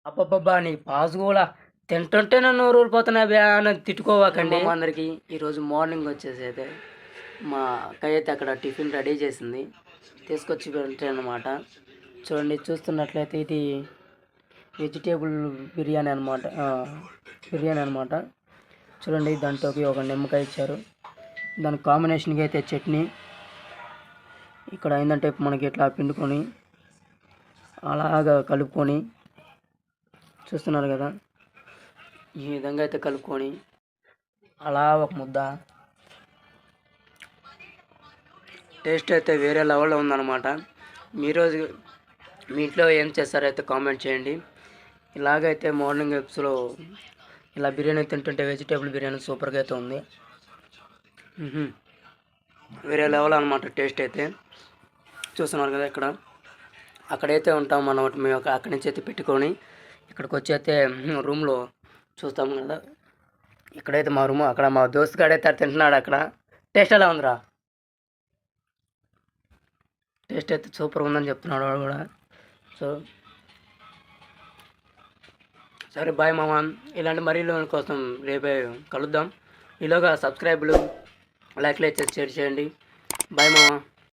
అబ్బబ్బబ్బా! నీ పాస్ గూడా తింటుంటే నన్ను నోరూరిపోతున్నాయి బే అని తిట్టుకోవాకండి. అందరికి ఈరోజు మార్నింగ్ వచ్చేసి అయితే మా అక్కయ్య అయితే అక్కడ టిఫిన్ రెడీ చేసింది. తీసుకొచ్చి పెట్టానమాట. చూడండి చూస్తున్నట్లయితే ఇది వెజిటేబుల్ బిర్యానీ అనమాట. బిర్యానీ అనమాట. చూడండి దాంట్లోకి ఒక నిమ్మకాయ ఇచ్చారు. దానికి కాంబినేషన్‌గా అయితే చట్నీ. ఇక్కడ ఏందంటే మనకి ఇట్లా పిండుకొని అలాగా కలుపుకొని చూస్తున్నారు కదా! ఈ విధంగా అయితే కలుపుకొని అలా ఒక ముద్ద టేస్ట్ అయితే వేరే లెవెల్‌లో ఉందన్నమాట. మీరు మీ ఇంట్లో ఏం చేస్తారో అయితే కామెంట్ చేయండి. ఇలాగైతే మార్నింగ్ ఎగ్స్‌లో ఇలా బిర్యానీ తింటుంటే వెజిటేబుల్ బిర్యానీ సూపర్‌గా అయితే ఉంది. వేరే లెవెల్ అనమాట టేస్ట్ అయితే. చూస్తున్నారు కదా ఇక్కడ. అక్కడైతే ఉంటాం మనం మేము అక్కడి నుంచి అయితే పెట్టుకొని ఇక్కడికి వచ్చి అయితే రూమ్‌లో చూస్తాం కదా. ఇక్కడైతే మా రూమ్ అక్కడ మా దోస్త్ గాడైతే తింటున్నాడు అక్కడ. టేస్ట్ ఎలా ఉందిరా? టేస్ట్ అయితే సూపర్‌గా ఉందని చెప్తున్నాడు వాడు కూడా. సో సరే బాయ్ మామ. ఇలాంటి మరిన్ని కోసం రేపే కలుద్దాం. ఈలోగా సబ్స్క్రైబ్లు లైక్లు అయితే షేర్ చేయండి. బాయ్ మామ.